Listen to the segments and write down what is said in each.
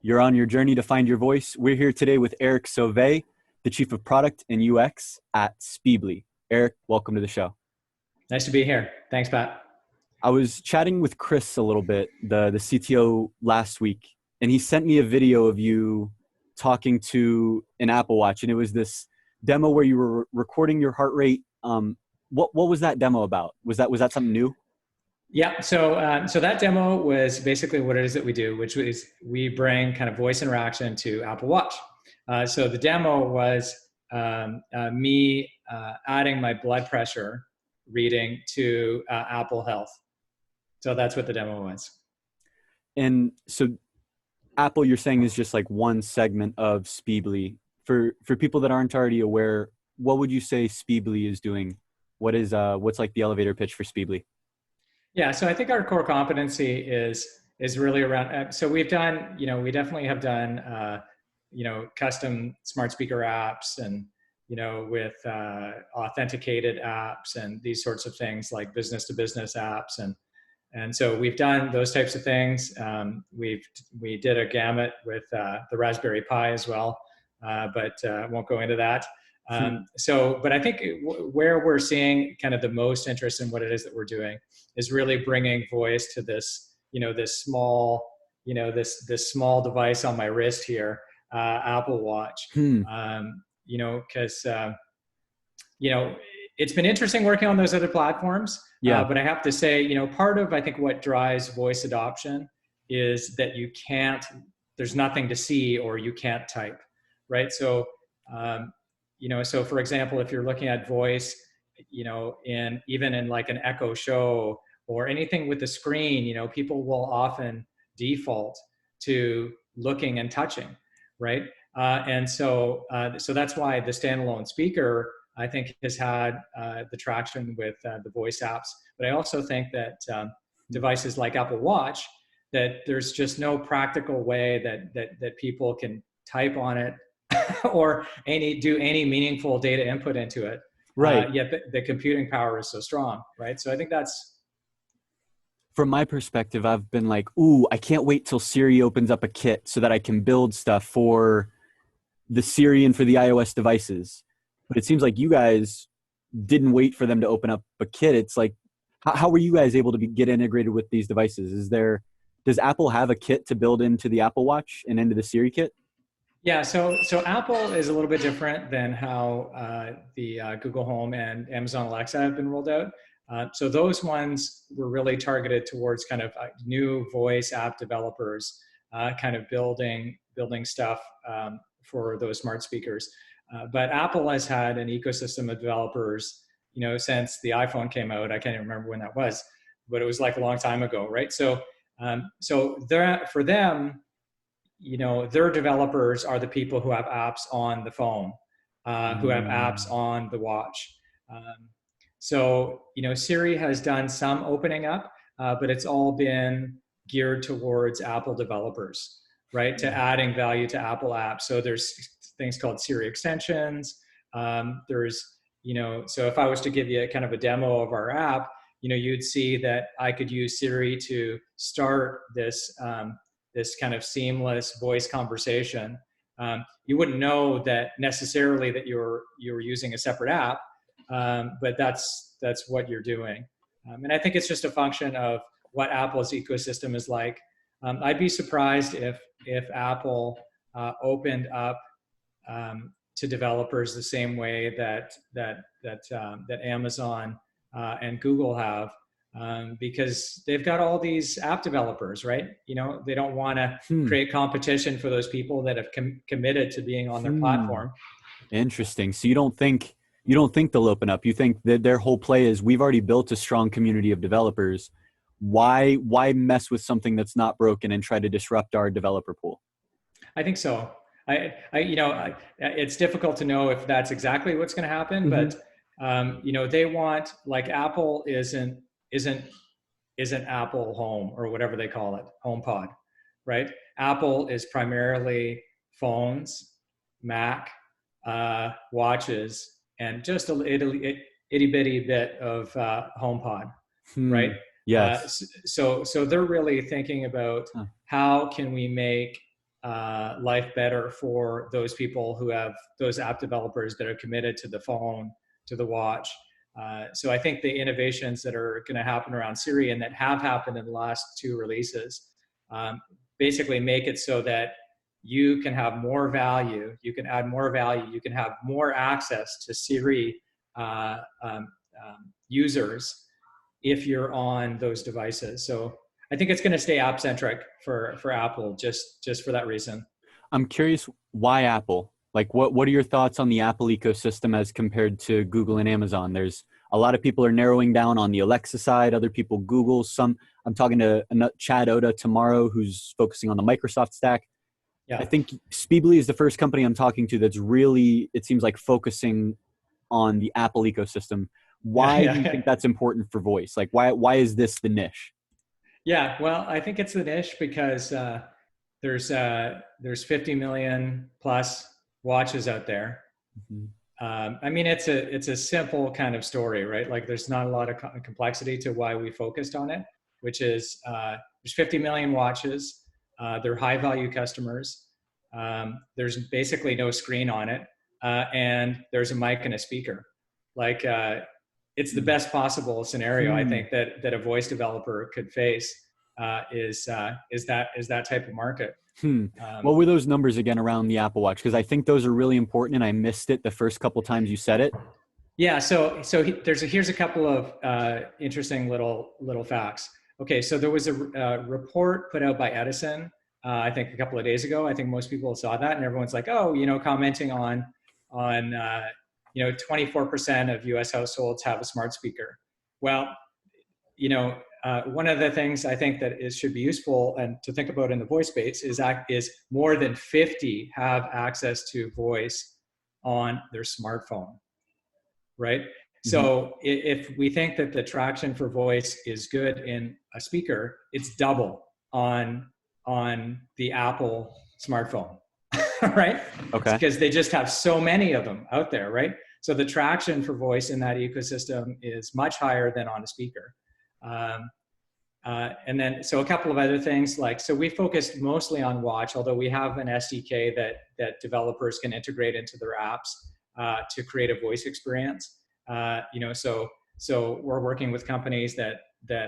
You're on your journey to find your voice. We're here today with Eric.sauve, the Chief of Product and UX at Speebly. Eric, welcome to the show. Nice to be here. Thanks, Pat. I was chatting with Chris a little bit, the CTO, last week, and he sent me a video of you talking to an Apple Watch, and it was this demo where you were recording your heart rate. What was that demo about? Was that something new? Yeah, so that demo was basically what it is that we do, which is we bring kind of voice interaction to Apple Watch. So the demo was me adding my blood pressure reading to Apple Health. So that's what the demo was. And so Apple, you're saying, is just like one segment of Speebly. For people that aren't already aware, what would you say Speebly is doing? What's like the elevator pitch for Speebly? Yeah, so I think our core competency is really around. So we've done, we definitely have done, custom smart speaker apps, and with authenticated apps and these sorts of things like business to business apps, and so we've done those types of things. We did a gamut with the Raspberry Pi as well, but won't go into that. But I think where we're seeing kind of the most interest in what it is that we're doing is really bringing voice to this, this small device on my wrist here, Apple Watch. Because it's been interesting working on those other platforms. Yeah. But I have to say, part of, I think, what drives voice adoption is that there's nothing to see, or you can't type, right? So, so for example, if you're looking at voice, even in like an Echo Show or anything with the screen, people will often default to looking and touching, right? And so that's why the standalone speaker, I think, has had the traction with the voice apps. But I also think that devices like Apple Watch, that there's just no practical way that people can type on it or do any meaningful data input into it. Right. Yet the computing power is so strong, right? So I think that's... From my perspective, I've been like, ooh, I can't wait till Siri opens up a kit so that I can build stuff for the Siri and for the iOS devices. But it seems like you guys didn't wait for them to open up a kit. It's like, how were you guys able to get integrated with these devices? Does Apple have a kit to build into the Apple Watch and into the Siri kit? Yeah, so Apple is a little bit different than how the Google Home and Amazon Alexa have been rolled out. So those ones were really targeted towards kind of new voice app developers, kind of building stuff for those smart speakers. But Apple has had an ecosystem of developers, since the iPhone came out. I can't even remember when that was, but it was like a long time ago, right? So for them, their developers are the people who have apps on the phone, who have apps on the watch. So Siri has done some opening up, but it's all been geared towards Apple developers, right? To adding value to Apple apps. So there's things called Siri extensions. So if I was to give you kind of a demo of our app, you'd see that I could use Siri to start this kind of seamless voice conversation. You wouldn't know that necessarily that you're using a separate app, but that's what you're doing. And I think it's just a function of what Apple's ecosystem is like. I'd be surprised if Apple opened up to developers the same way that Amazon and Google have. Because they've got all these app developers, right? They don't want to create competition for those people that have committed to being on their platform. Interesting. So you don't think they'll open up. You think that their whole play is, we've already built a strong community of developers. Why mess with something that's not broken and try to disrupt our developer pool? I think so. It's difficult to know if that's exactly what's going to happen, but they want, like, Apple isn't Apple Home or whatever they call it, HomePod, right? Apple is primarily phones, Mac, watches, and just a itty bitty bit of HomePod, right? Yes. So they're really thinking about how can we make life better for those people who have those app developers that are committed to the phone, to the watch. So I think the innovations that are going to happen around Siri and that have happened in the last 2 releases basically make it so that you can have more value, you can add more value, you can have more access to Siri users if you're on those devices. So I think it's going to stay app-centric for Apple just for that reason. I'm curious, why Apple? Like, what are your thoughts on the Apple ecosystem as compared to Google and Amazon? There's a lot of people are narrowing down on the Alexa side, other people Google. I'm talking to Chad Oda tomorrow, who's focusing on the Microsoft stack. Yeah. I think Speebly is the first company I'm talking to that's really, it seems like, focusing on the Apple ecosystem. Why do you think that's important for voice? Like, why is this the niche? Yeah, well, I think it's the niche because there's 50 million plus watches out there. Mm-hmm. I mean, it's a simple kind of story, right? Like, there's not a lot of complexity to why we focused on it, which is there's 50 million watches. They're high value customers. There's basically no screen on it, and there's a mic and a speaker. Like, it's the best possible scenario I think that a voice developer could face is that type of market. What were those numbers again around the Apple Watch? Because I think those are really important, and I missed it the first couple times you said it. Yeah, so here's a couple of interesting little facts. Okay, so there was a report put out by Edison, I think a couple of days ago. I think most people saw that, and everyone's like, oh, commenting on 24% of U.S. households have a smart speaker. Well, one of the things I think that should be useful and to think about in the voice space is more than 50 have access to voice on their smartphone, right? Mm-hmm. So if we think that the traction for voice is good in a speaker, it's double on the Apple smartphone, right? Okay. Because they just have so many of them out there, right? So the traction for voice in that ecosystem is much higher than on a speaker. And then, so a couple of other things, so we focused mostly on watch, although we have an SDK that developers can integrate into their apps to create a voice experience. So we're working with companies that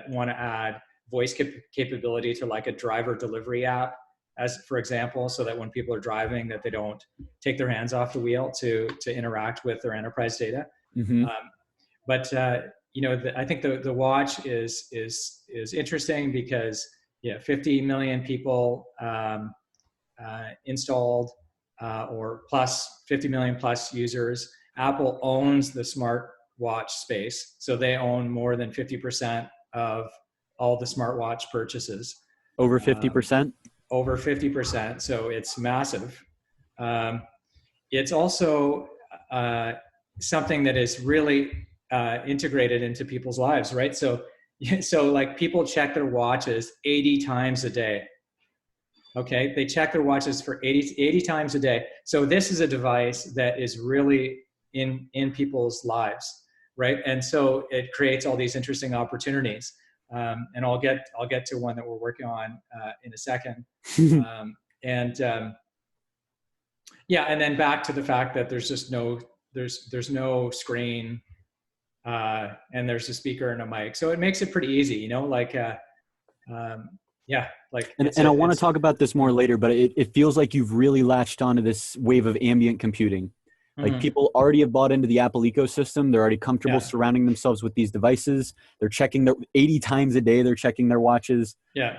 want to add voice capability to like a driver delivery app, as for example, so that when people are driving, that they don't take their hands off the wheel to interact with their enterprise data. Mm-hmm. I think the watch is interesting because 50 million people installed or plus 50 million plus users. Apple owns the smartwatch space, so they own more than 50% of all the smartwatch purchases. Over 50%? Over 50%, so it's massive. It's also something that is really integrated into people's lives, right? So like people check their watches 80 times a day. Okay, they check their watches for 80 times a day. So this is a device that is really in people's lives, right? And so it creates all these interesting opportunities. And I'll get to one that we're working on in a second. And then back to the fact that there's just there's no screen. And there's a speaker and a mic, so it makes it pretty easy, And I want to talk about this more later, but it feels like you've really latched onto this wave of ambient computing. Like, people already have bought into the Apple ecosystem. They're already comfortable surrounding themselves with these devices. They're checking 80 times a day. They're checking their watches. Yeah.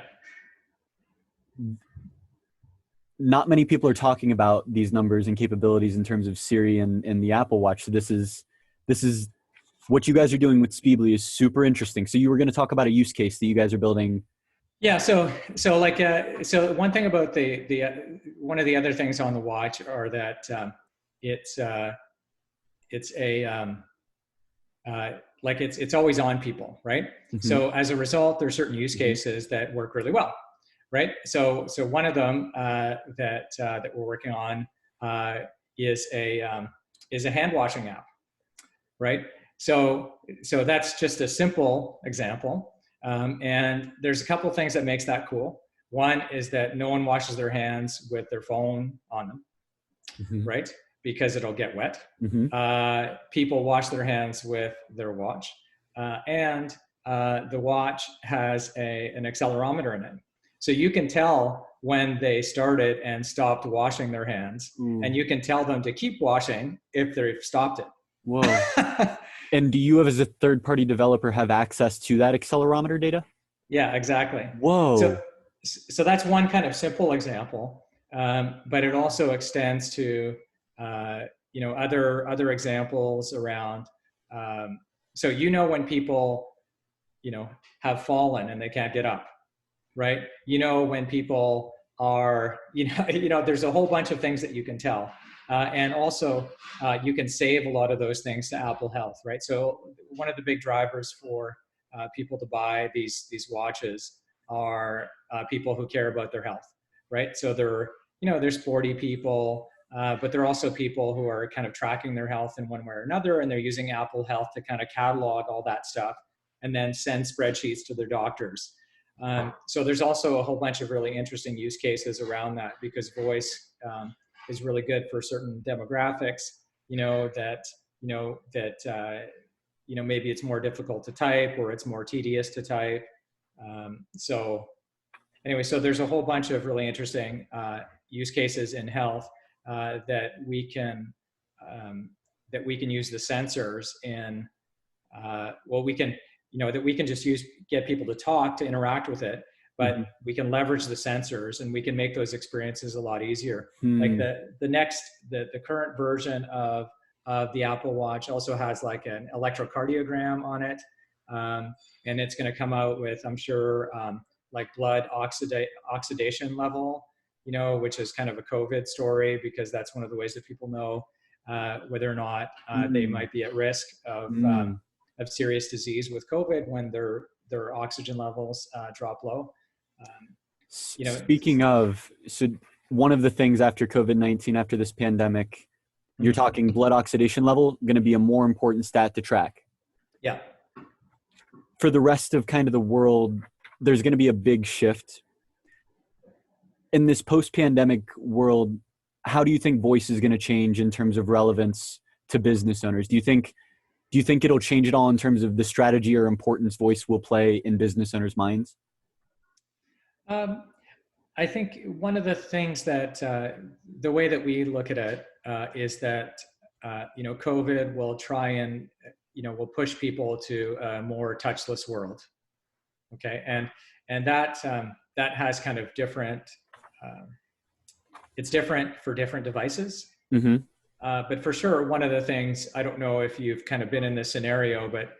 Not many people are talking about these numbers and capabilities in terms of Siri and the Apple Watch. So this is what you guys are doing with Speebly is super interesting. So you were going to talk about a use case that you guys are building. Yeah. So one thing about one of the other things on the watch are that it's always on people, right? Mm-hmm. So as a result, there are certain use cases that work really well, right? So one of them that we're working on is a hand washing app, right? So that's just a simple example. And there's a couple of things that makes that cool. One is that no one washes their hands with their phone on them, right? Because it'll get wet. People wash their hands with their watch, and the watch has an accelerometer in it. So you can tell when they started and stopped washing their hands, and you can tell them to keep washing if they've stopped it. Whoa. And do you, as a third-party developer, have access to that accelerometer data? Yeah, exactly. Whoa. So that's one kind of simple example, but it also extends to other examples around. So when people have fallen and they can't get up, right? When people are there's a whole bunch of things that you can tell, and also you can save a lot of those things to Apple Health, right? So one of the big drivers for people to buy these watches are people who care about their health, right? So they're sporty people, but they're also people who are kind of tracking their health in one way or another, and they're using Apple Health to kind of catalog all that stuff and then send spreadsheets to their doctors. So there's also a whole bunch of really interesting use cases around that, because voice is really good for certain demographics, maybe it's more difficult to type, or it's more tedious to type. So there's a whole bunch of really interesting use cases in health that we can use the sensors in. That we can just get people to talk, to interact with it, but we can leverage the sensors, and we can make those experiences a lot easier. Like the current version of the Apple Watch also has like an electrocardiogram on it, and it's going to come out with, I'm sure, like blood oxidation level, which is kind of a COVID story, because that's one of the ways that people know whether or not they might be at risk of serious disease with COVID when their oxygen levels drop low. Speaking of, so one of the things after COVID-19, after this pandemic, you're talking blood oxidation level, going to be a more important stat to track. Yeah. For the rest of kind of the world, there's going to be a big shift. In this post-pandemic world, how do you think voice is going to change in terms of relevance to business owners? Do you think it'll change at all in terms of the strategy or importance voice will play in business owners' minds? I think one of the things that the way that we look at it is that COVID will try and will push people to a more touchless world. Okay, and that has kind of different. It's different for different devices. But for sure, one of the things, I don't know if you've kind of been in this scenario, but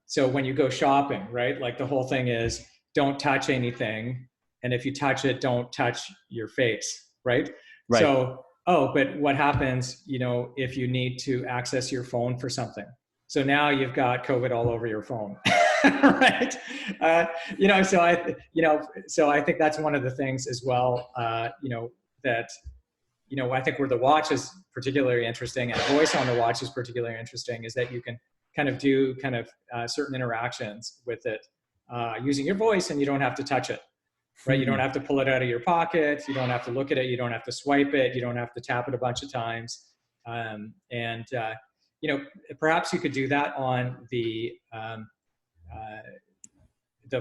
so when you go shopping, right? Like the whole thing is don't touch anything. And if you touch it, don't touch your face, right? So, but what happens, if you need to access your phone for something? So now you've got COVID all over your phone, right? So I think that's one of the things as well, that I think where the watch is particularly interesting, and voice on the watch is particularly interesting, is that you can kind of do certain interactions with it using your voice, and you don't have to touch it, right? You don't have to pull it out of your pocket. You don't have to look at it. You don't have to swipe it. You don't have to tap it a bunch of times. Perhaps you could do that on the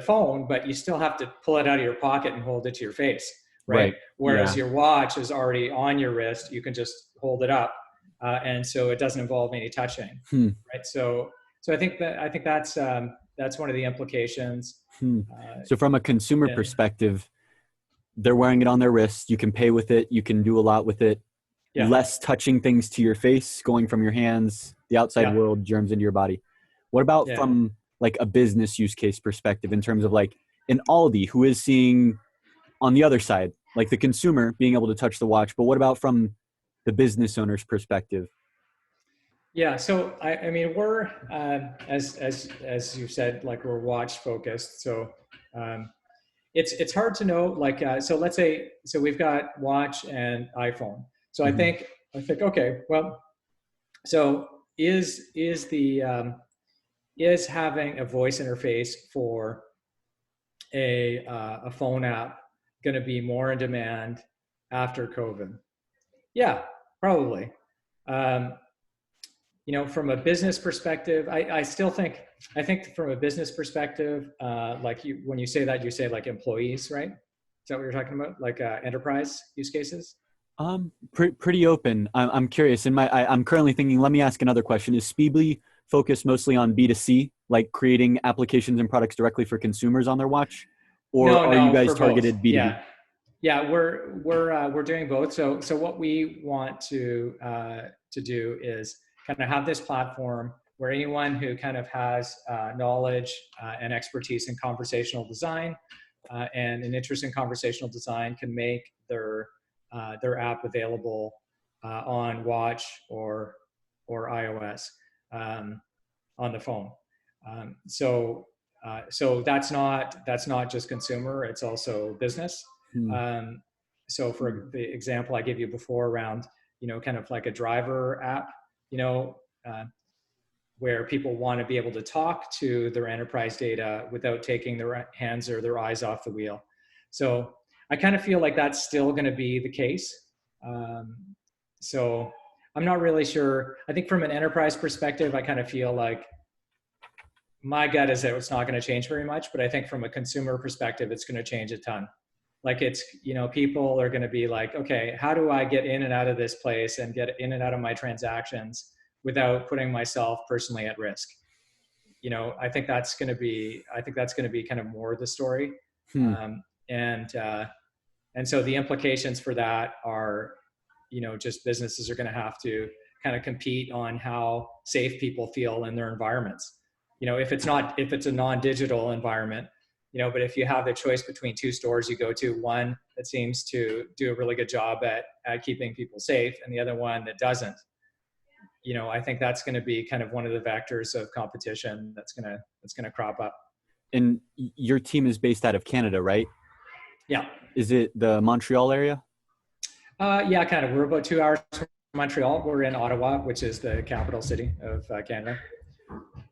phone, but you still have to pull it out of your pocket and hold it to your face. Right. Whereas your watch is already on your wrist, you can just hold it up, and so it doesn't involve any touching. Right. So I think that's one of the implications. So from a consumer perspective, they're wearing it on their wrist. You can pay with it. You can do a lot with it. Yeah. Less touching things to your face, going from your hands, the outside world, germs into your body. What about from like a business use case perspective, in terms of like an Aldi who is seeing on the other side, like the consumer being able to touch the watch, but what about from the business owner's perspective? Yeah, so I mean, we're as you said, like we're watch focused. So it's hard to know. Like so, let's say we've got watch and iPhone. So I think okay, well, so is having a voice interface for a phone app going to be more in demand after COVID? Yeah, probably. From a business perspective, I think from a business perspective, when you say that, you say like employees, right? Is that what you're talking about? Like enterprise use cases? Pretty open. I'm curious. I'm currently thinking. Let me ask another question. Is Speebly focused mostly on B2C, like creating applications and products directly for consumers on their watch, or No, are you guys for both. targeted B2B? Yeah, yeah, we're doing both. So what we want to do is kind of have this platform where anyone who kind of has knowledge and expertise in conversational design and an interest in conversational design can make their app available on watch or iOS on the phone. So that's not just consumer; it's also business. So for the example I gave you before around, kind of like a driver app, where people want to be able to talk to their enterprise data without taking their hands or their eyes off the wheel. So I kind of feel like that's still going to be the case. So I'm not really sure. I think from an enterprise perspective, I kind of feel like my gut is that it's not going to change very much, but I think from a consumer perspective, it's going to change a ton. Like it's, people are going to be like, okay, how do I get in and out of this place and get in and out of my transactions without putting myself personally at risk? I think that's going to be kind of more the story. And so the implications for that are, just businesses are going to have to kind of compete on how safe people feel in their environments. If it's a non-digital environment, but if you have the choice between two stores you go to, one that seems to do a really good job at keeping people safe and the other one that doesn't, I think that's going to be kind of one of the vectors of competition that's going to crop up. And your team is based out of Canada, right? Yeah. Is it the Montreal area? Yeah, kind of. We're about 2 hours from Montreal. We're in Ottawa, which is the capital city of Canada.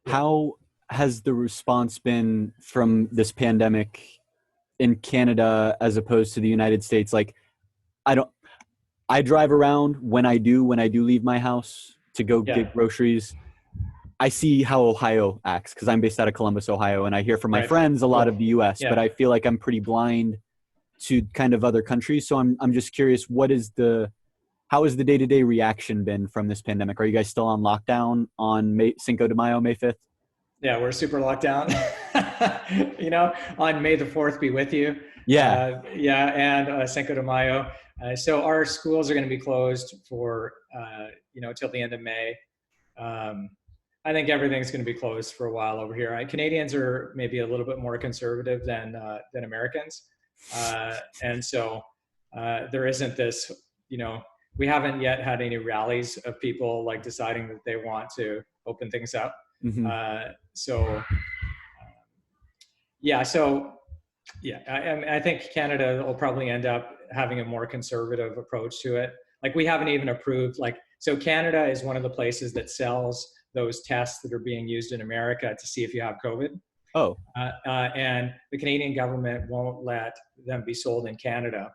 How has the response been from this pandemic in Canada as opposed to the United States? Like, I drive around when I do leave my house to go get groceries. I see how Ohio acts because I'm based out of Columbus, Ohio, and I hear from my friends a lot of the US, but I feel like I'm pretty blind to kind of other countries. So I'm just curious, how has the day-to-day reaction been from this pandemic? Are you guys still on lockdown on Cinco de Mayo, May 5th? Yeah, we're super locked down. On May the 4th be with you. Yeah. And Cinco de Mayo. So our schools are going to be closed for, till the end of May. I think everything's going to be closed for a while over here. Canadians are maybe a little bit more conservative than Americans. And so there isn't this, we haven't yet had any rallies of people like deciding that they want to open things up. Mm-hmm. I think Canada will probably end up having a more conservative approach to it. Like we haven't even approved, so Canada is one of the places that sells those tests that are being used in America to see if you have COVID. Oh. And the Canadian government won't let them be sold in Canada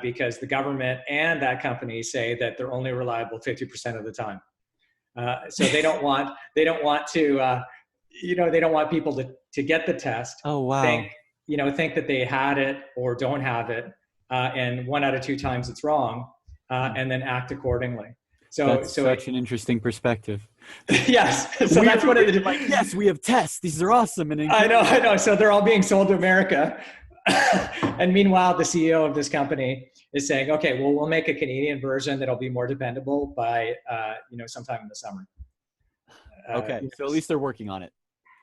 because the government and that company say that they're only reliable 50% of the time. So they don't want they don't want people to get the test. Oh, wow. Think that they had it or don't have it, and 1 out of 2 times it's wrong, and then act accordingly. That's such an interesting perspective. Yes. So that's what it is. Yes, we have tests. These are awesome. And I know. So they're all being sold to America. And meanwhile, the CEO of this company is saying, okay, well, we'll make a Canadian version that'll be more dependable by, sometime in the summer. Okay. So at least they're working on it.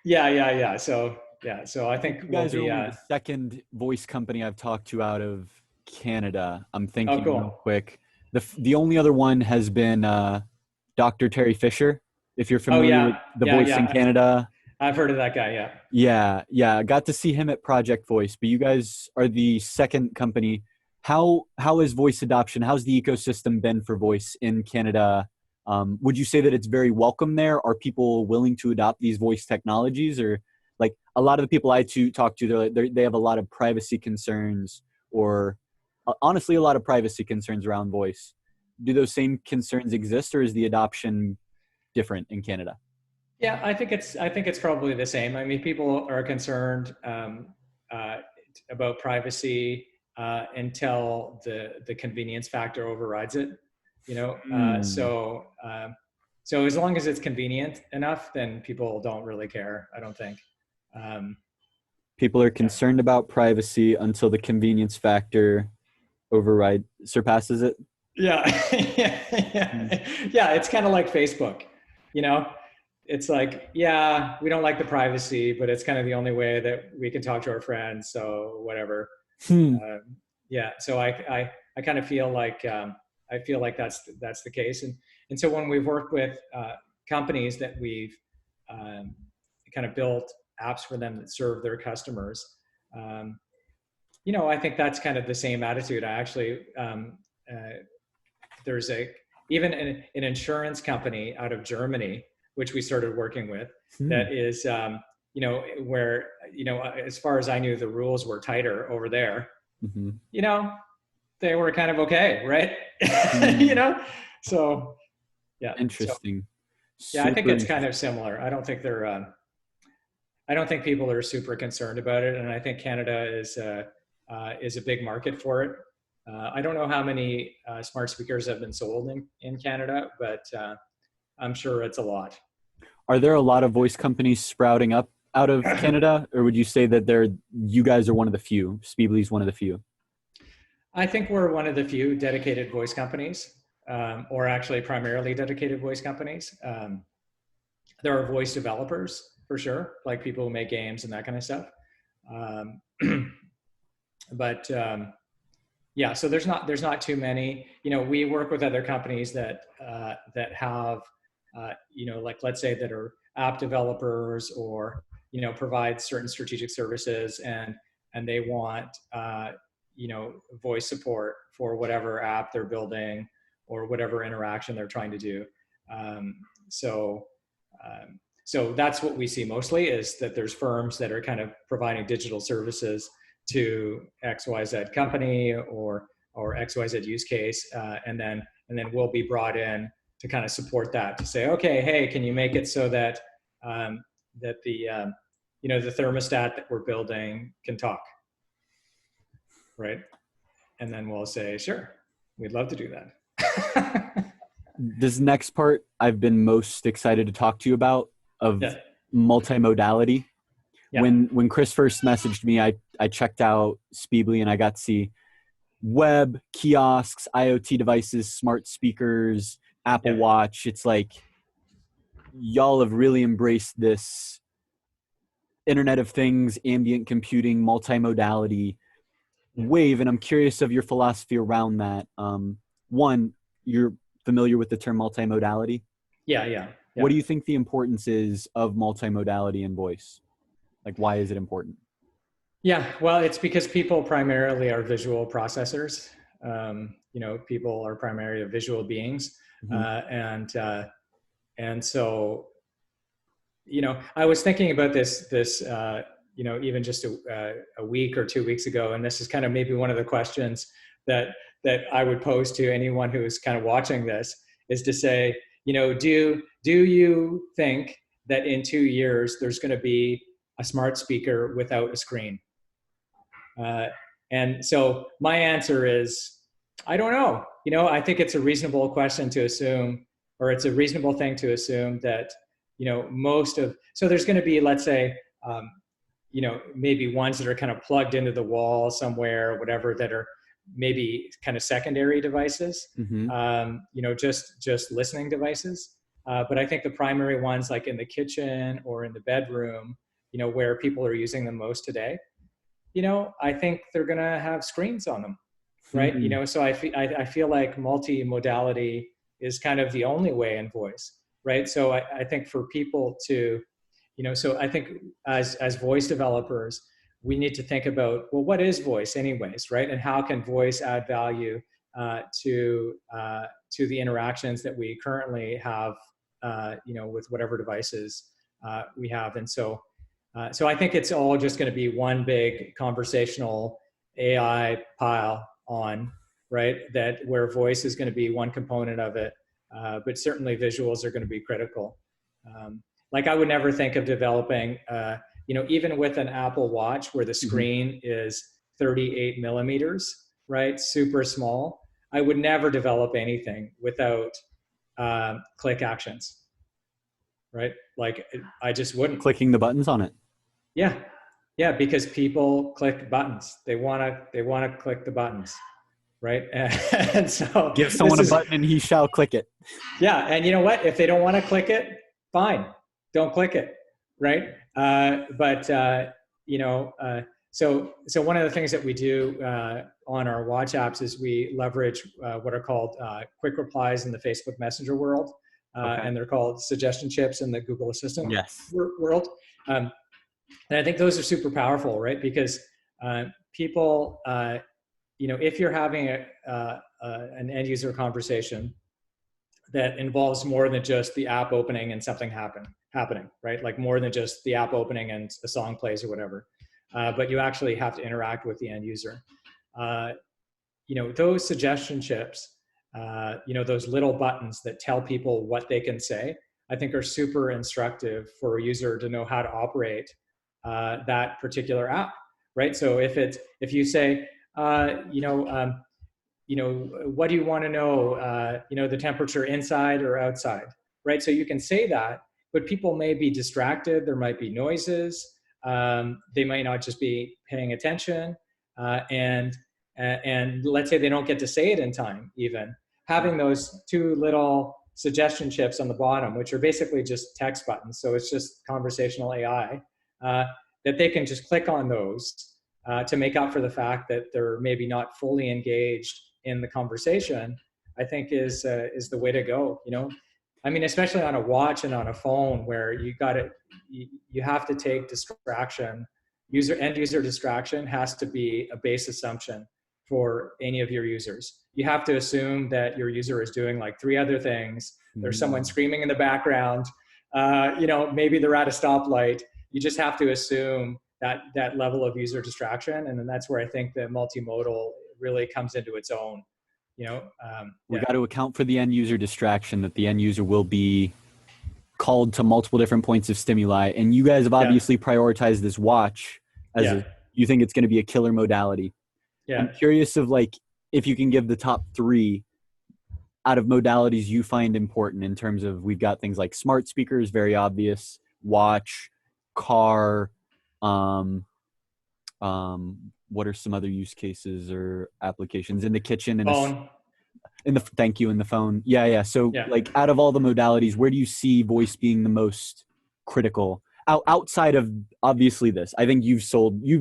Yeah. So I think you guys are only the second voice company I've talked to out of Canada. I'm thinking real quick. The only other one has been Dr. Terry Fisher, if you're familiar with the voice in Canada. I've heard of that guy, yeah. Yeah. Got to see him at Project Voice, but you guys are the second company. How is voice adoption? How's the ecosystem been for voice in Canada? Would you say that it's very welcome there? Are people willing to adopt these voice technologies? Or like a lot of the people I talk to, they have a lot of privacy concerns or honestly a lot of privacy concerns around voice. Do those same concerns exist, or is the adoption different in Canada? Yeah, I think it's probably the same. I mean, people are concerned uh, about privacy until the convenience factor overrides it. You know, so as long as it's convenient enough, then people don't really care, I don't think. Um, People are concerned about privacy until the convenience factor surpasses it. yeah, yeah, Hmm. yeah, yeah. It's kind of like Facebook, you know. It's like, yeah, we don't like the privacy, but it's kind of the only way that we can talk to our friends. So whatever. Hmm. Yeah. So I kind of feel like I feel like that's the case. And so when we've worked with companies that we've um, kind of built apps for them that serve their customers, um, you know, I think that's kind of the same attitude. I actually there's even an insurance company out of Germany, which we started working with, Hmm. that is, you know, where, you know, as far as I knew, the rules were tighter over there. Mm-hmm. You know, they were kind of okay, right? You Hmm. know, so yeah, so Interesting. yeah, I think Super it's kind interesting. of similar. I don't think people are super concerned about it, and I think Canada is a big market for it. I don't know how many smart speakers have been sold in Canada, but I'm sure it's a lot. Are there a lot of voice companies sprouting up out of Canada, or would you say that you guys are one of the few? Speebly's one of the few. I think we're one of the few dedicated voice companies, or actually primarily dedicated voice companies. There are voice developers for sure, like people who make games and that kind of stuff. Um, but yeah, so there's not too many. You know, we work with other companies that have you know, like let's say that are app developers, or you know, provide certain strategic services, and they want you know, voice support for whatever app they're building or whatever interaction they're trying to do. Um, so so that's what we see mostly, is that there's firms that are kind of providing digital services to XYZ company or XYZ use case, and then we'll be brought in to kind of support that, to say, okay, hey, can you make it so that that the you know, the thermostat that we're building can talk, right? And then we'll say, sure, we'd love to do that. This next part I've been most excited to talk to you about, of Yeah, multimodality. yeah, When Chris first messaged me, I checked out Speebly and I got to see web, kiosks, IoT devices, smart speakers, Apple yeah, Watch. It's like y'all have really embraced this Internet of Things, ambient computing, multimodality yeah, wave, and I'm curious of your philosophy around that. One, you're familiar with the term multimodality. yeah, yeah, What yeah. do you think the importance is of multimodality in voice? Like, why is it important? Yeah, well, it's because people primarily are visual processors. You know, people are primarily visual beings, Mm-hmm. uh, and so, you know, I was thinking about this you know, even just a week or 2 weeks ago, and this is kind of maybe one of the questions that I would pose to anyone who is kind of watching this, is to say, you know, do you think that in 2 years there's going to be a smart speaker without a screen? Uh, and so my answer is, I don't know. You know, I think it's a reasonable question to assume, or it's a reasonable thing to assume that, you know, so there's going to be, let's say, you know, maybe ones that are kind of plugged into the wall somewhere or whatever, that are maybe kind of secondary devices, Mm-hmm. you know, just listening devices. But I think the primary ones, like in the kitchen or in the bedroom, you know, where people are using them most today, you know, I think they're going to have screens on them, right? You Hmm. know, so I feel like multimodality is kind of the only way in voice, right? So I think for people to, you know, so I think as voice developers, we need to think about, well, what is voice anyways, right? And how can voice add value to the interactions that we currently have, you know, with whatever devices we have. And so so I think it's all just going to be one big conversational AI pile on, right? That where voice is going to be one component of it, but certainly visuals are going to be critical. Like I would never think of developing, even with an Apple Watch where the screen is 38 millimeters, right? Super small. I would never develop anything without click actions, right? Like I just wouldn't. Clicking the buttons on it. Yeah, yeah, because people click buttons. They wanna click the buttons, right? And so Give someone a button and he shall click it. Yeah, and you know what? If they don't want to click it, fine, don't click it, right? So one of the things that we do on our watch apps is we leverage what are called quick replies in the Facebook Messenger world, and they're called suggestion chips in the Google Assistant world. And I think those are super powerful, right? Because people, if you're having an end user conversation that involves more than just the app opening and something happening, right? Like more than just the app opening and a song plays or whatever, but you actually have to interact with the end user. Those suggestion chips, those little buttons that tell people what they can say, I think are super instructive for a user to know how to operate that particular app, right? So if you say, what do you want to know? The temperature inside or outside, right? So you can say that, but people may be distracted. There might be noises. They might not just be paying attention. And let's say they don't get to say it in time even. Having those two little suggestion chips on the bottom, which are basically just text buttons. So it's just conversational AI, that they can just click on those to make up for the fact that they're maybe not fully engaged in the conversation, I think is the way to go. I mean, especially on a watch and on a phone where you have to take distraction. End user distraction has to be a base assumption for any of your users. You have to assume that your user is doing like 3 other things. There's someone screaming in the background. Maybe they're at a stoplight. You just have to assume that level of user distraction. And then that's where I think the multimodal really comes into its own. We got to account for the end user distraction, that the end user will be called to multiple different points of stimuli. And you guys have obviously prioritized this watch as you think it's going to be a killer modality. Yeah. I'm curious of if you can give the top 3 out of modalities you find important in terms of, we've got things like smart speakers, very obvious, watch, car, what are some other use cases or applications in the kitchen and phone? In the phone. Yeah. So out of all the modalities, where do you see voice being the most critical outside of obviously this? I think you've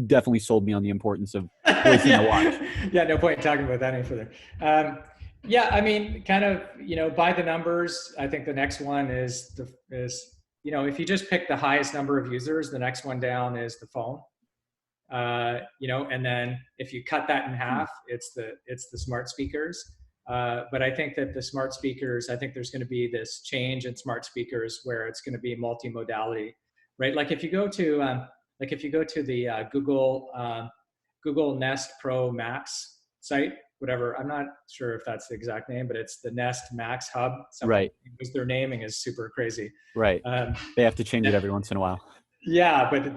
definitely sold me on the importance of voice in the watch. Yeah, no point in talking about that any further. I mean, kind of, by the numbers, I think the next one is if you just pick the highest number of users, the next one down is the phone. And then if you cut that in half, it's the smart speakers. But I think that the smart speakers, I think there's going to be this change in smart speakers where it's going to be multimodality, right? Like if you go to the Google Nest Pro Max site, whatever, I'm not sure if that's the exact name, but it's the Nest Max Hub. Right. Because their naming is super crazy. Right. They have to change it every once in a while. Yeah, but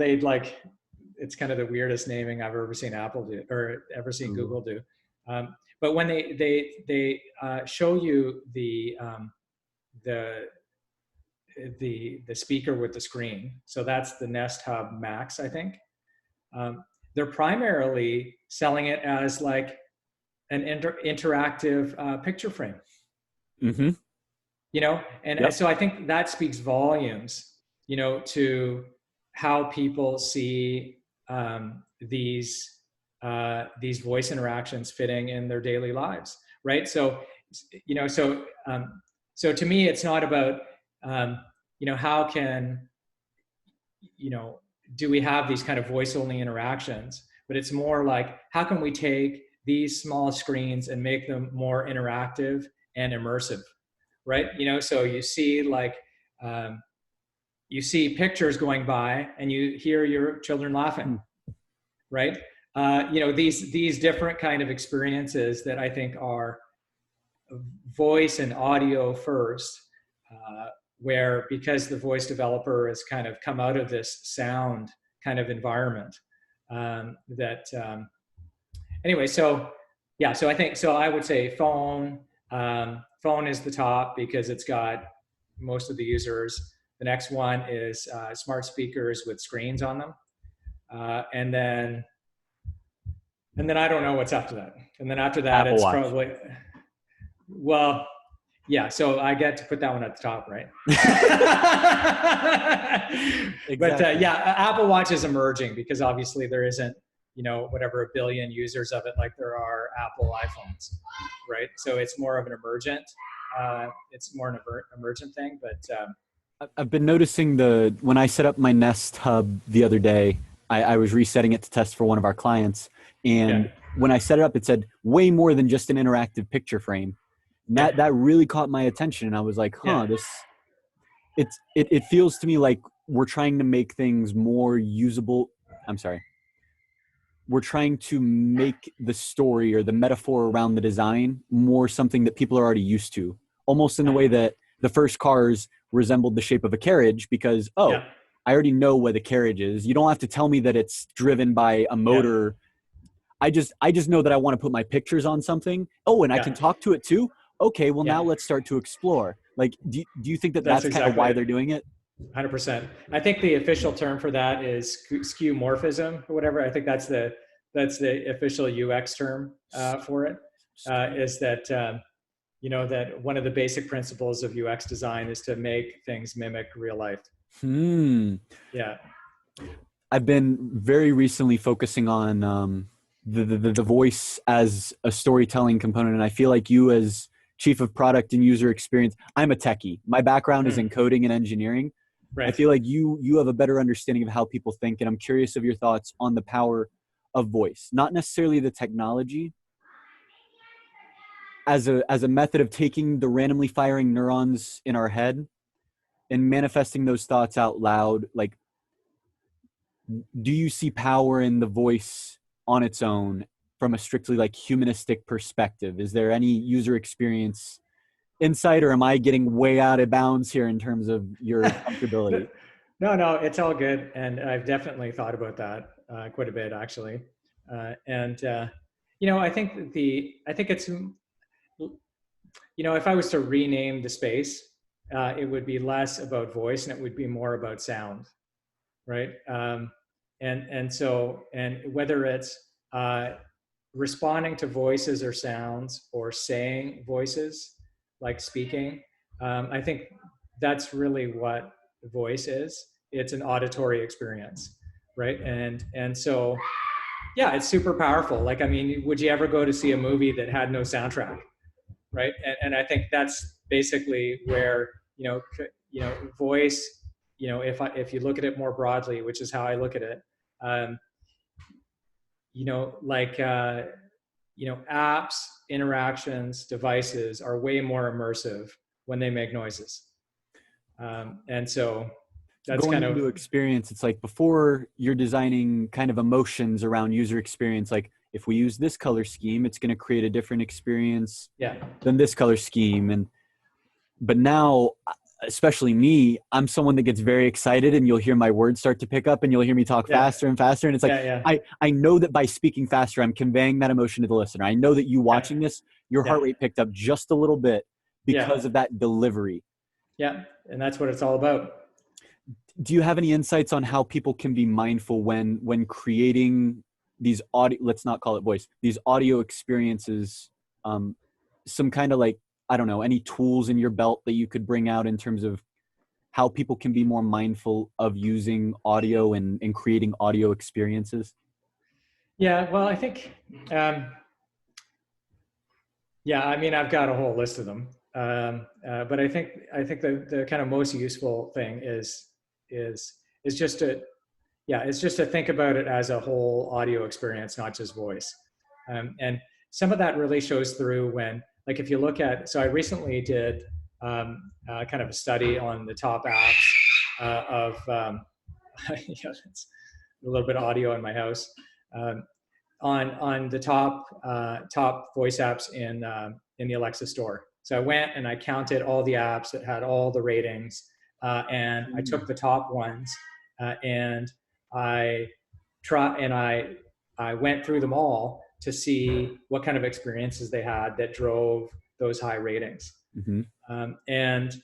it's kind of the weirdest naming I've ever seen Apple do or ever seen Google do. But when they show you the speaker with the screen, so that's the Nest Hub Max, I think. They're primarily selling it as like an interactive picture frame. Mm-hmm. So I think that speaks volumes, to how people see these voice interactions fitting in their daily lives, right? So to me, it's not about how can do we have these kind of voice only interactions, but it's more like how can we take these small screens and make them more interactive and immersive, right? So you see pictures going by and you hear your children laughing, right? these different kind of experiences that I think are voice and audio first, where because the voice developer has kind of come out of this sound kind of environment, anyway, so yeah, so I think, so I would say phone. Phone is the top because it's got most of the users. The next one is smart speakers with screens on them. And then I don't know what's after that. And then after that, Apple it's Watch. probably, well, yeah, so I get to put that one at the top, right? Exactly. But yeah, Apple Watch is emerging because obviously there isn't, whatever, a billion users of it like there are Apple iPhones, right? So it's more of an emergent, emergent thing. But I've been noticing when I set up my Nest Hub the other day, I was resetting it to test for one of our clients. And yeah, when I set it up, it said way more than just an interactive picture frame. And that really caught my attention. And I was like, yeah, it feels to me like we're trying to make things more usable. I'm sorry. We're trying to make the story or the metaphor around the design more something that people are already used to, almost in the way that the first cars resembled the shape of a carriage because, yeah, I already know what a carriage is. You don't have to tell me that it's driven by a motor. I just know that I want to put my pictures on something. Oh, and I can talk to it too. Okay, well now let's start to explore. Like, do you think that that's kind of exactly why it. they're doing it? 100%. I think the official term for that is skeuomorphism or whatever. I think that's the official UX term for it. Is that that one of the basic principles of UX design is to make things mimic real life. Yeah. I've been very recently focusing on the voice as a storytelling component, and I feel like you as chief of product and user experience, I'm a techie. My background is in coding and engineering. Right. I feel like you have a better understanding of how people think, and I'm curious of your thoughts on the power of voice, not necessarily the technology, as a method of taking the randomly firing neurons in our head and manifesting those thoughts out loud. Like, do you see power in the voice on its own from a strictly like humanistic perspective? Is there any user experience insight, or am I getting way out of bounds here in terms of your comfortability? No, it's all good. And I've definitely thought about that quite a bit, actually. I think I think it's, if I was to rename the space, it would be less about voice and it would be more about sound, right? And whether it's responding to voices or sounds or saying voices, like speaking, I think that's really what voice is. It's an auditory experience, right? And so, yeah, it's super powerful. Like, I mean, would you ever go to see a movie that had no soundtrack, right? And I think that's basically where voice, if you look at it more broadly, which is how I look at it, apps, interactions, devices are way more immersive when they make noises. And so that's Going kind into of, experience, it's like before you're designing kind of emotions around user experience, like if we use this color scheme, it's going to create a different experience than this color scheme. But now, especially me, I'm someone that gets very excited, and you'll hear my words start to pick up and you'll hear me talk faster and faster. And it's like, I know that by speaking faster, I'm conveying that emotion to the listener. I know that you watching this, your heart rate picked up just a little bit because of that delivery. Yeah. And that's what it's all about. Do you have any insights on how people can be mindful when creating these audio, let's not call it voice, these audio experiences, some kind of like, I don't know, any tools in your belt that you could bring out in terms of how people can be more mindful of using audio and creating audio experiences? Yeah, well, I think, I mean, I've got a whole list of them. But I think the kind of most useful thing is just to think about it as a whole audio experience, not just voice. And some of that really shows through when, like, if you look at, so I recently did kind of a study on the top apps it's a little bit of audio in my house. on the top voice apps in the Alexa store. So I went and I counted all the apps that had all the ratings, and I took the top ones, and I went through them all to see what kind of experiences they had that drove those high ratings. Mm-hmm. And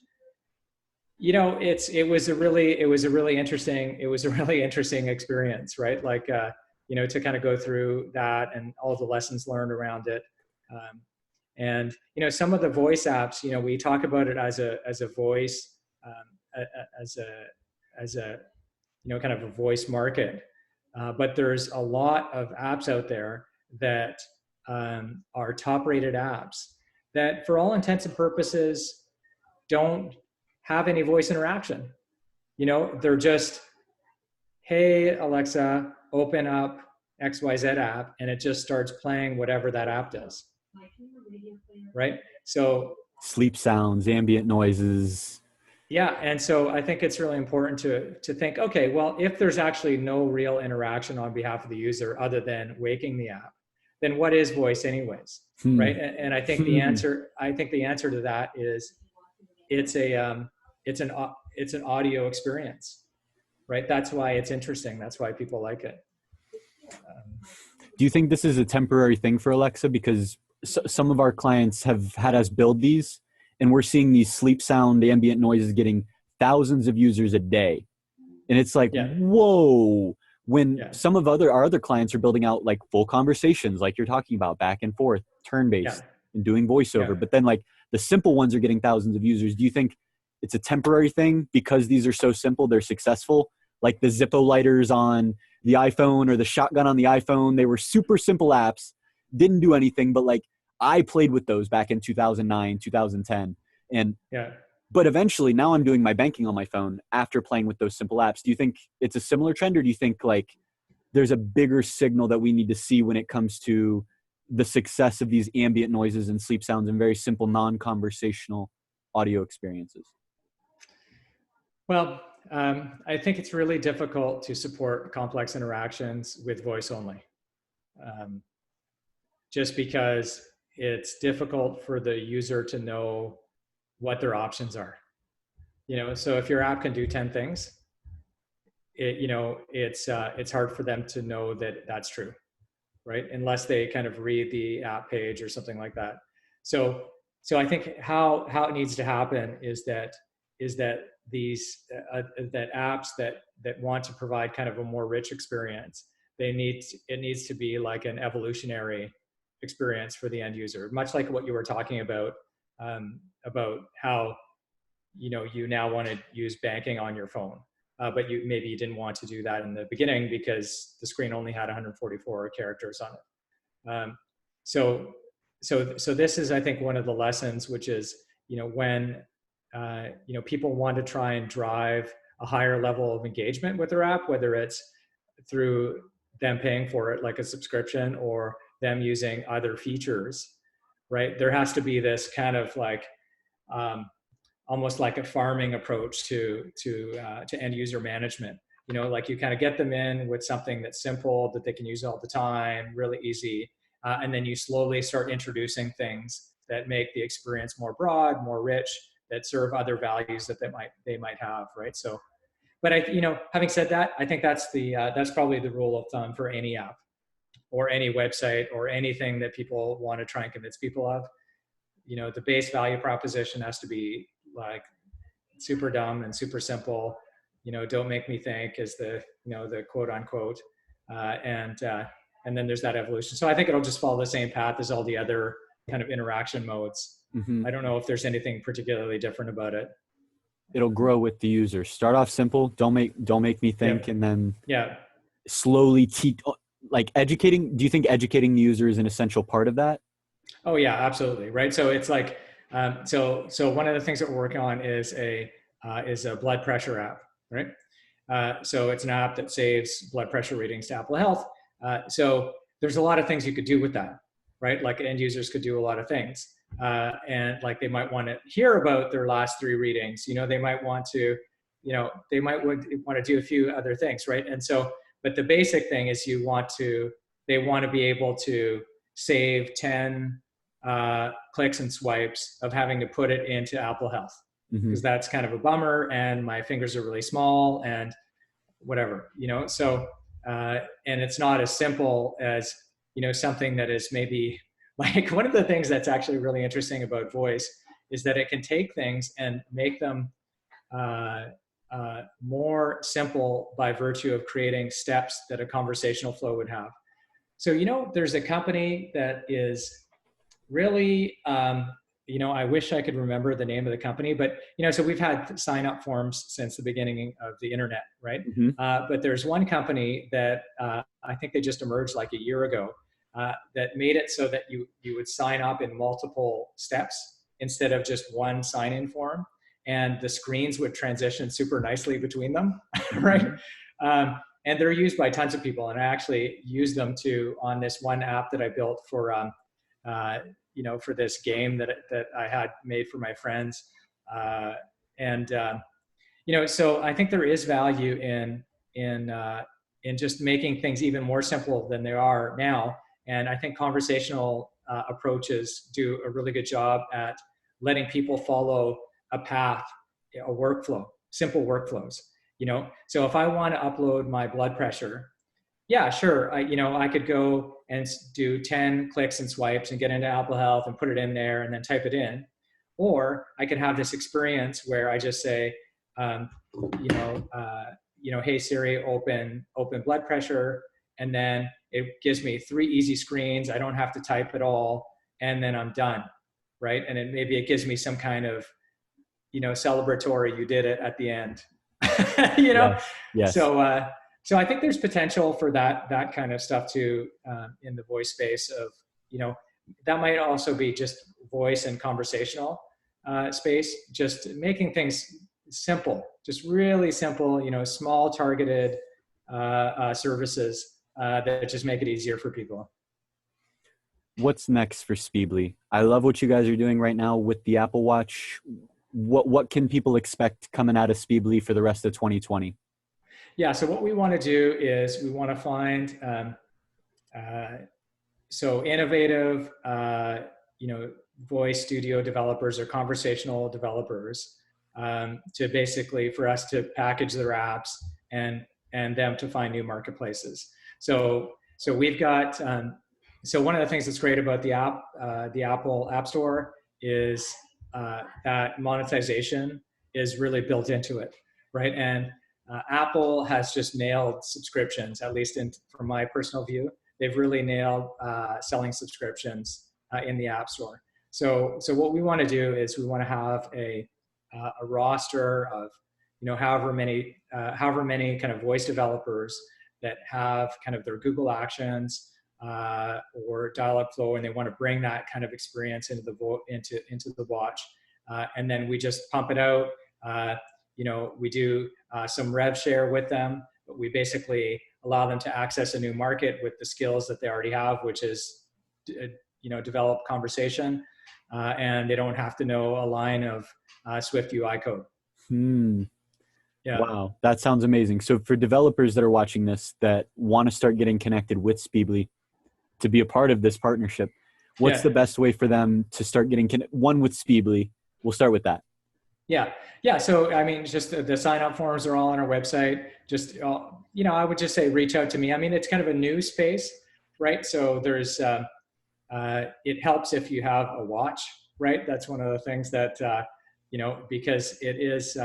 you know, it was a really interesting experience, right? Like, you know, to kind of go through that and all the lessons learned around it. And, you know, some of the voice apps, you know, we talk about it as a voice, as a, you know, kind of a voice market. But there's a lot of apps out there that are top rated apps that for all intents and purposes don't have any voice interaction. You know, they're just, hey, Alexa, open up XYZ app, and it just starts playing whatever that app does. Right? So sleep sounds, ambient noises. Yeah, and so I think it's really important to think, okay, well, if there's actually no real interaction on behalf of the user other than waking the app, then what is voice anyways, right? And I think the answer to that is it's an audio experience, right? That's why it's interesting. That's why people like it. Do you think this is a temporary thing for Alexa? Because some of our clients have had us build these, and we're seeing these sleep sound, ambient noises getting thousands of users a day. And it's like, whoa, when some of our other clients are building out like full conversations, like you're talking about, back and forth, turn-based, and doing voiceover. But then like the simple ones are getting thousands of users. Do you think it's a temporary thing because these are so simple, they're successful? Like the Zippo lighters on the iPhone or the shotgun on the iPhone, they were super simple apps, didn't do anything, but like I played with those back in 2009, 2010. And but eventually now I'm doing my banking on my phone after playing with those simple apps. Do you think it's a similar trend, or do you think like there's a bigger signal that we need to see when it comes to the success of these ambient noises and sleep sounds and very simple non-conversational audio experiences? Well, I think it's really difficult to support complex interactions with voice only. Just because it's difficult for the user to know what their options are. You know, so if your app can do 10 things, it's hard for them to know that that's true, right? Unless they kind of read the app page or something like that. So I think how it needs to happen is that these that apps that want to provide kind of a more rich experience, it needs to be like an evolutionary experience for the end user, much like what you were talking about how you now want to use banking on your phone, but maybe you didn't want to do that in the beginning because the screen only had 144 characters on it. So this is, I think, one of the lessons, which is when people want to try and drive a higher level of engagement with their app, whether it's through them paying for it like a subscription or them using other features, right? There has to be this kind of like almost like a farming approach to end user management. Like you kind of get them in with something that's simple that they can use all the time, really easy, and then you slowly start introducing things that make the experience more broad, more rich, that serve other values that they might have, right? So, but having said that, I think that's probably the rule of thumb for any app or any website or anything that people want to try and convince people of. The base value proposition has to be like super dumb and super simple. Don't make me think is the quote unquote, and then there's that evolution. So I think it'll just follow the same path as all the other kind of interaction modes. I don't know if there's anything particularly different about it. It'll grow with the user. Start off simple. Don't make me think, and then slowly teach. Like educating. Do you think educating the user is an essential part of that? Oh yeah, absolutely. Right. So it's like so one of the things that we're working on is a blood pressure app, right? So it's an app that saves blood pressure readings to Apple Health. So there's a lot of things you could do with that, right? Like end users could do a lot of things. And like they might want to hear about their last 3 readings. They might want to, want to do a few other things, right? And so, but the basic thing is you want to they want to be able to save 10 clicks and swipes of having to put it into Apple Health, because that's kind of a bummer, and my fingers are really small and whatever, so and it's not as simple as something that is maybe like one of the things that's actually really interesting about voice is that it can take things and make them more simple by virtue of creating steps that a conversational flow would have. So, there's a company that is really, I wish I could remember the name of the company, but, so we've had sign up forms since the beginning of the internet, right? But there's one company that I think they just emerged like a year ago that made it so that you would sign up in multiple steps instead of just one sign-in form, and the screens would transition super nicely between them, right? And they're used by tons of people, and I actually use them on this one app that I built for for this game that I had made for my friends, so I think there is value in just making things even more simple than they are now. And I think conversational approaches do a really good job at letting people follow a path, a workflow, simple workflows. So if I want to upload my blood pressure, yeah, sure. I could go and do 10 clicks and swipes and get into Apple Health and put it in there and then type it in. Or I could have this experience where I just say, hey Siri, open blood pressure, and then it gives me 3 easy screens. I don't have to type at all, and then I'm done, right? And maybe it gives me some kind of, celebratory, you did it at the end, Yes. So I think there's potential for that kind of stuff too in the voice space of, that might also be just voice and conversational space, just making things simple, just really simple, small targeted services that just make it easier for people. What's next for Speebly? I love what you guys are doing right now with the Apple Watch. What can people expect coming out of Speebly for the rest of 2020? Yeah, so what we want to do is we want to find innovative, voice studio developers or conversational developers to basically for us to package their apps and them to find new marketplaces. So we've got so one of the things that's great about the Apple App Store is that monetization is really built into it, right? And Apple has just nailed subscriptions, at least from my personal view. They've really nailed selling subscriptions in the App Store. So what we want to do is we want to have a roster of however many kind of voice developers that have kind of their Google Actions or dialogue flow, and they want to bring that kind of experience into the watch, and then we just pump it out. We do some rev share with them, but we basically allow them to access a new market with the skills that they already have, which is, develop conversation, and they don't have to know a line of Swift UI code. Yeah. Wow, that sounds amazing. So for developers that are watching this that want to start getting connected with Speebly to be a part of this partnership, what's the best way for them to start getting one with Speebly? We'll start with that. Yeah. So, I mean, just the sign up forms are all on our website. Just, I would just say, reach out to me. I mean, it's kind of a new space, right? So there's, it helps if you have a watch, right? That's one of the things that, because it is,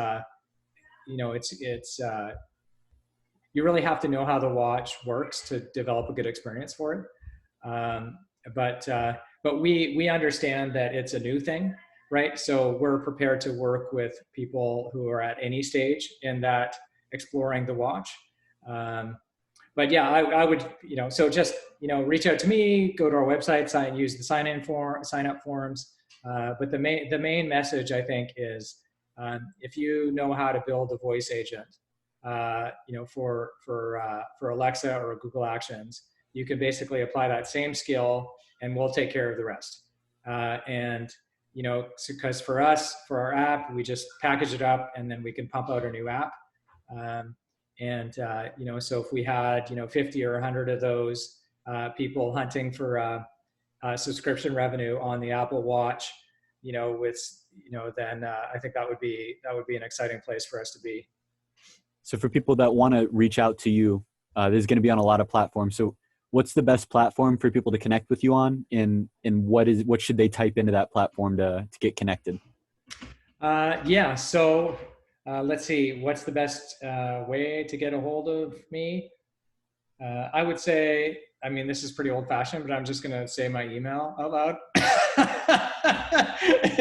you really have to know how the watch works to develop a good experience for it. But we understand that it's a new thing, right? So we're prepared to work with people who are at any stage in that exploring the watch. But yeah, I would, so just, reach out to me, go to our website, use the sign up forms. But the main message, I think, is if you know how to build a voice agent, for Alexa or Google Actions, you can basically apply that same skill and we'll take care of the rest. Because for us, for our app, we just package it up and then we can pump out a new app. So if we had, 50 or 100 of those, people hunting for subscription revenue on the Apple Watch, then I think that would be an exciting place for us to be. So for people that want to reach out to you, this is going to be on a lot of platforms. So what's the best platform for people to connect with you on, and what should they type into that platform to get connected? So let's see, what's the best way to get a hold of me? I would say, I mean, this is pretty old fashioned, but I'm just going to say my email out loud.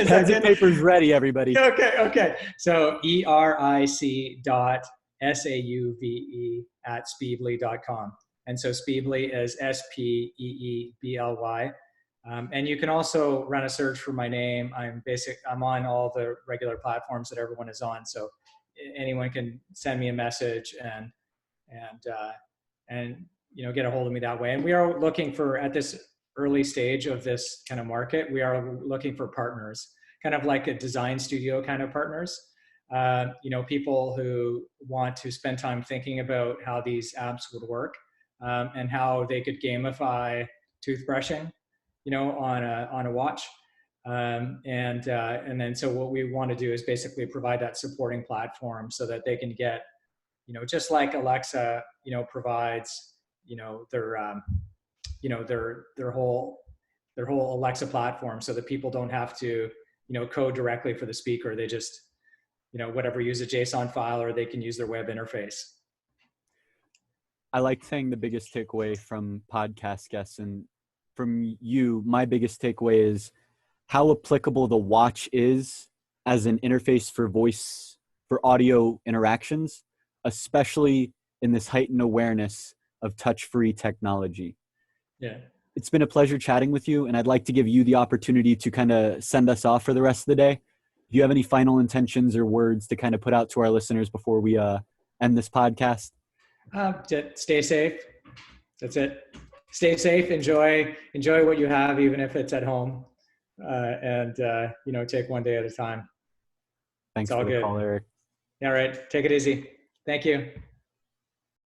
Pens and papers ready, everybody. Okay. So eric.sauve@speebly.com. And so Speebly is SPEEBLY. And you can also run a search for my name. I'm on all the regular platforms that everyone is on. So anyone can send me a message and get a hold of me that way. And we are looking for, at this early stage of this kind of market, we are looking for partners, kind of like a design studio kind of partners. People who want to spend time thinking about how these apps would work, and how they could gamify toothbrushing, on a watch. And then so what we want to do is basically provide that supporting platform so that they can get, just like Alexa, provides, their whole Alexa platform, so that people don't have to, code directly for the speaker. They just, use a JSON file, or they can use their web interface. I like saying the biggest takeaway from podcast guests, and from you, my biggest takeaway is how applicable the watch is as an interface for voice, for audio interactions, especially in this heightened awareness of touch-free technology. Yeah. It's been a pleasure chatting with you, and I'd like to give you the opportunity to kind of send us off for the rest of the day. Do you have any final intentions or words to kind of put out to our listeners before we end this podcast? Stay safe. That's it. Stay safe. Enjoy what you have, even if it's at home, and take one day at a time. Thanks for the call, Eric. All right. Take it easy. Thank you.